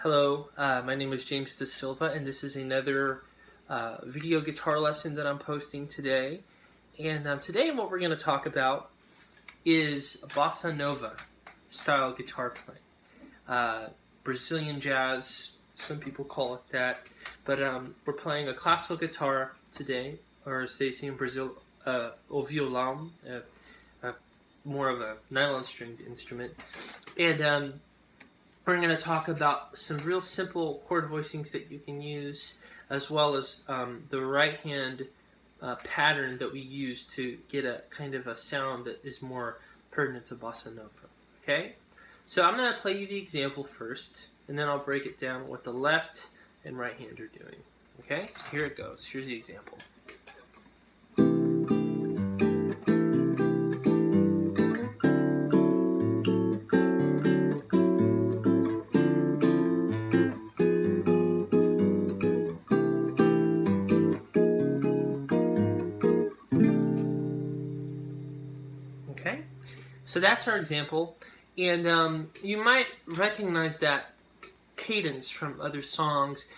Hello, my name is James Da Silva, and this is another video guitar lesson that I'm posting today. And today what we're going to talk about is Bossa Nova style guitar playing. Brazilian jazz, some people call it that, but we're playing a classical guitar today, or as they say in Brazil, o violão, more of a nylon stringed instrument. And we're going to talk about some real simple chord voicings that you can use, as well as the right hand pattern that we use to get a kind of a sound that is more pertinent to Bossa Nova. Okay? So I'm going to play you the example first, and then I'll break it down what the left and right hand are doing. Okay? So here it goes. Here's the example. Okay, so that's our example, and you might recognize that cadence from other songs.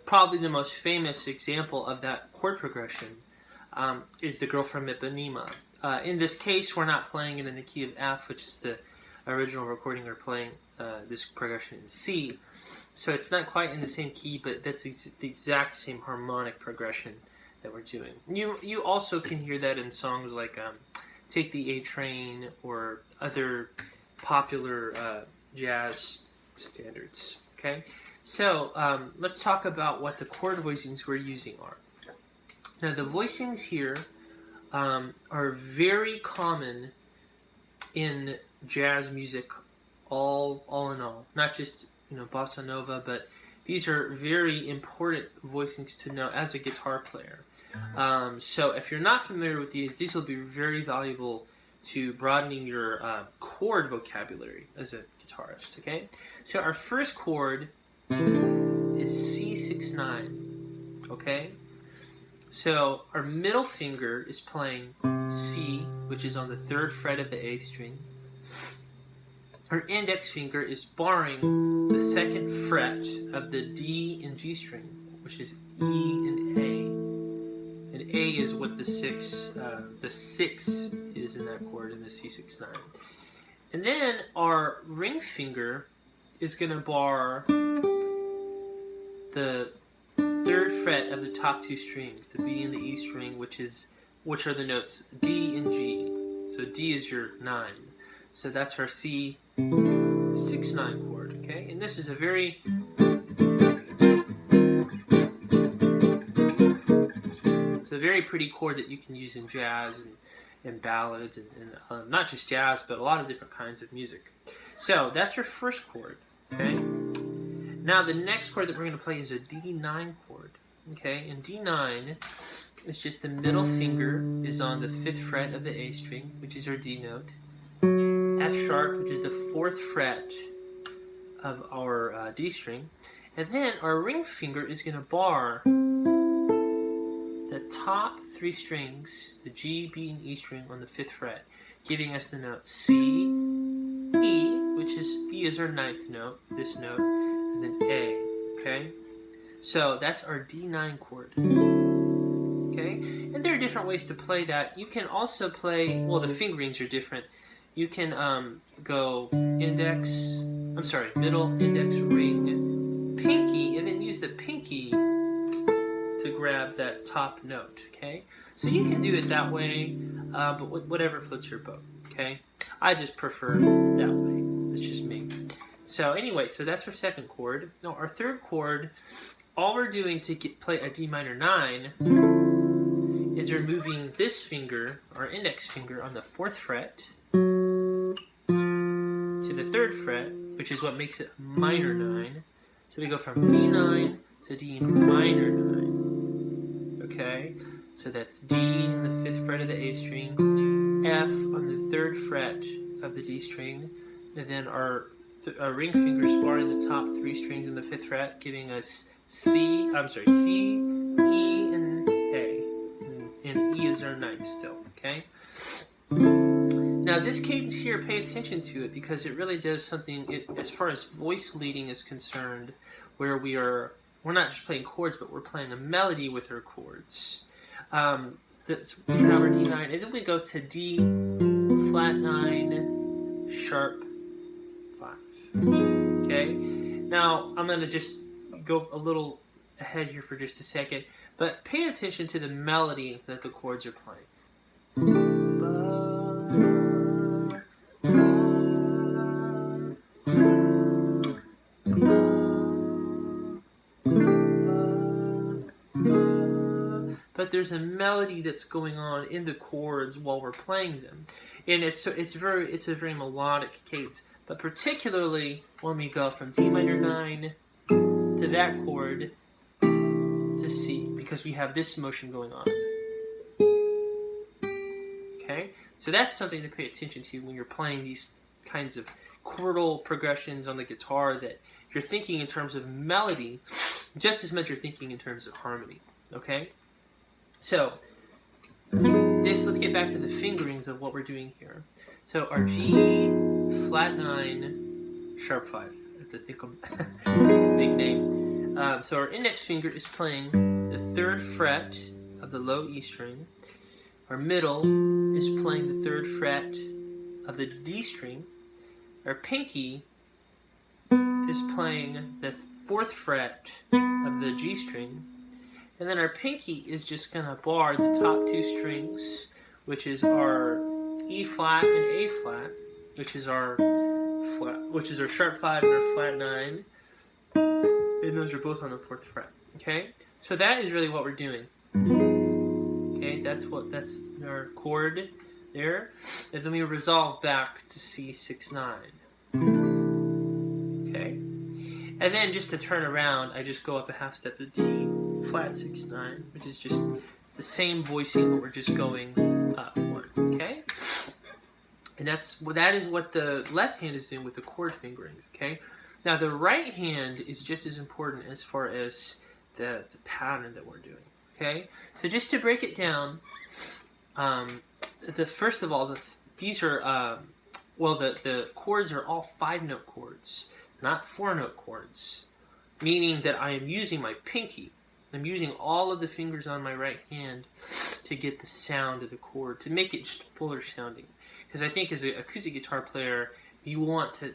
Probably the most famous example of that chord progression is The Girl from Ipanema. In this case, we're not playing it in the key of F, which is the original recording. We're playing this progression in C, so it's not quite in the same key, but that's the exact same harmonic progression that we're doing. You also can hear that in songs like Take the A Train or other popular jazz standards. Okay, so let's talk about what the chord voicings we're using are. Now the voicings here are very common in jazz music, all in all. Not just bossa nova, but these are very important voicings to know as a guitar player. So if you're not familiar with these will be very valuable to broadening your chord vocabulary as a guitarist. Okay, so our first chord is C6-9. Okay, so our middle finger is playing C, which is on the 3rd fret of the A string. Our index finger is barring the 2nd fret of the D and G string, which is E and A. And A is what the 6 is in that chord in the C6-9. And then our ring finger is going to bar the 3rd fret of the top 2 strings, the B and the E string, which are the notes D and G. So D is your 9. So that's our C6-9 chord. Okay, and this is a very pretty chord that you can use in jazz and ballads and not just jazz, but a lot of different kinds of music. So that's your first chord. Okay. Now the next chord that we're going to play is a D9 chord. Okay, and D9 is just the middle finger is on the 5th fret of the A string, which is our D note. F sharp, which is the 4th fret of our D string, and then our ring finger is going to bar the top 3 strings, the G, B, and E string on the 5th fret, giving us the note C, E, which is E is our 9th note, this note, and then A. Okay, so that's our D9 chord. Okay, and there are different ways to play that. You can also play, well, the fingerings are different. You can go middle, index, ring, pinky, and then use the pinky to grab that top note. Okay, so you can do it that way, but whatever floats your boat. Okay, I just prefer that way. It's just me. So anyway, so that's our second chord. Now our third chord, all we're doing to play a D minor 9 is we're moving this finger, our index finger, on the 4th fret to the 3rd fret, which is what makes it minor 9. So we go from D9 to D minor 9. Okay, so that's D on the 5th fret of the A string, F on the 3rd fret of the D string, and then our ring fingers barring the top 3 strings in the 5th fret, giving us C, E, and A, and E is our 9th still. Okay. Now this cadence here, pay attention to it because it really does something, as far as voice leading is concerned, where we're not just playing chords, but we're playing a melody with our chords. That's D hammer, D9, and then we go to D, flat 9, sharp 5. Okay? Now, I'm going to just go a little ahead here for just a second, but pay attention to the melody that the chords are playing. But there's a melody that's going on in the chords while we're playing them, and it's a very melodic cadence. But particularly when we go from D minor 9 to that chord to C, because we have this motion going on. Okay, so that's something to pay attention to when you're playing these kinds of chordal progressions on the guitar. That you're thinking in terms of melody, just as much you're thinking in terms of harmony. Okay. So, let's get back to the fingerings of what we're doing here. So our G, flat 9, sharp 5. I have to think of it's a big name. So our index finger is playing the 3rd fret of the low E string. Our middle is playing the 3rd fret of the D string. Our pinky is playing the 4th fret of the G string. And then our pinky is just going to bar the top 2 strings, which is our E flat and A flat, which is our sharp 5 and our flat 9. And those are both on the 4th fret. Okay? So that is really what we're doing. Okay, that's our chord there. And then we resolve back to C6-9. Okay? And then just to turn around, I just go up a half step to D, flat 6-9, which is just the same voicing, but we're just going upward, okay? And that is what the left hand is doing with the chord fingerings, okay? Now the right hand is just as important as far as the pattern that we're doing, okay? So just to break it down, first of all, these are the chords are all 5-note chords, not 4-note chords, meaning that I am using my pinky. I'm using all of the fingers on my right hand to get the sound of the chord, to make it just fuller sounding. Because I think as an acoustic guitar player, you want to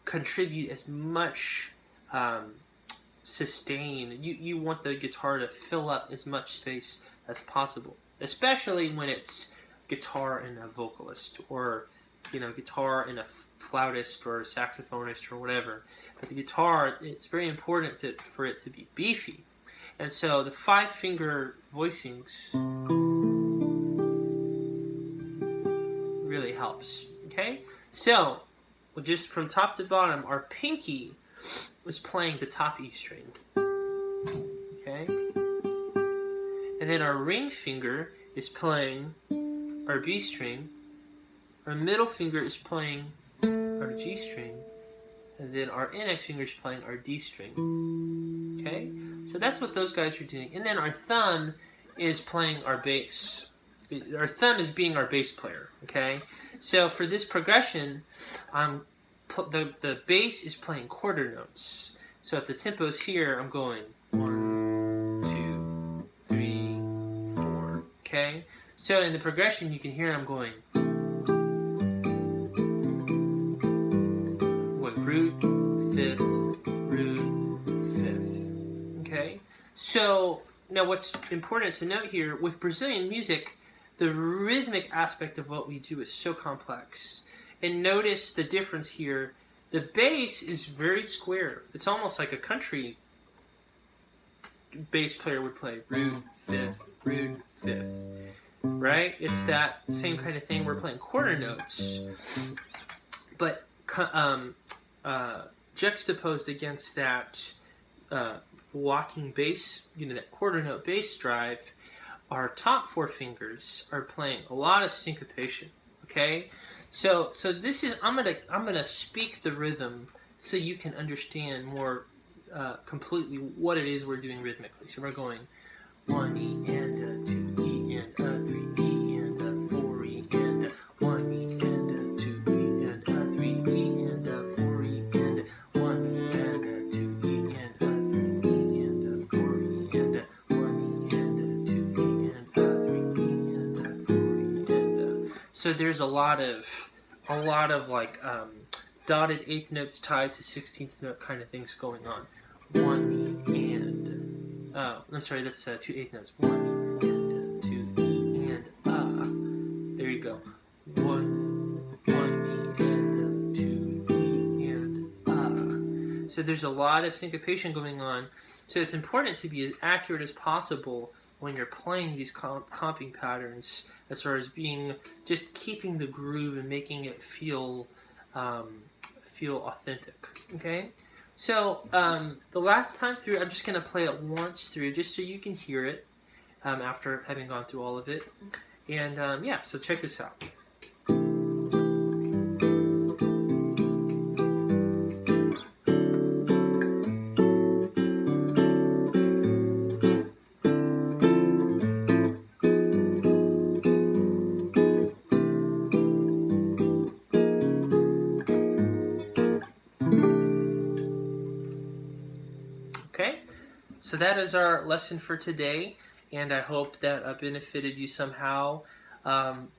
contribute as much sustain. You want the guitar to fill up as much space as possible, especially when it's guitar and a vocalist, or guitar and a flautist or a saxophonist or whatever. But the guitar, it's very important for it to be beefy. And so the 5-finger voicings really helps. Okay? So, just from top to bottom, our pinky was playing the top E string. Okay? And then our ring finger is playing our B string. Our middle finger is playing our G string, and then our index finger is playing our D string. Okay? So that's what those guys are doing. And then our thumb is playing our bass. Our thumb is being our bass player. Okay? So for this progression, the bass is playing quarter notes. So if the tempo is here, I'm going 1, 2, 3, 4. Okay? So in the progression, you can hear I'm going root, 5th, root, 5th. Okay? So, now what's important to note here, with Brazilian music, the rhythmic aspect of what we do is so complex. And notice the difference here. The bass is very square. It's almost like a country bass player would play. Root, 5th, root, 5th. Right? It's that same kind of thing. We're playing quarter notes. But juxtaposed against that walking bass, that quarter note bass drive, our top 4 fingers are playing a lot of syncopation. Okay, so this is I'm gonna speak the rhythm so you can understand more completely what it is we're doing rhythmically. So we're going 1 E and a 2 E and a 3 E and a 4 E and a So there's a lot of like dotted eighth notes tied to 16th note kind of things going on. 1 E and I'm sorry, that's 2 eighth notes. 1 E and 2 E and there you go. 1 E and 2 E and So there's a lot of syncopation going on. So it's important to be as accurate as possible when you're playing these comping patterns, as far as just keeping the groove and making it feel authentic. Okay, so the last time through, I'm just going to play it once through, just so you can hear it after having gone through all of it. And yeah, so check this out. Okay, so that is our lesson for today, and I hope that benefited you somehow.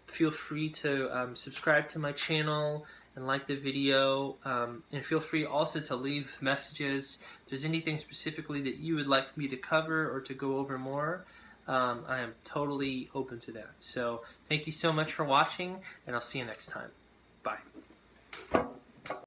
Feel free to subscribe to my channel and like the video, and feel free also to leave messages. If there's anything specifically that you would like me to cover or to go over more, I am totally open to that. So thank you so much for watching, and I'll see you next time. Bye.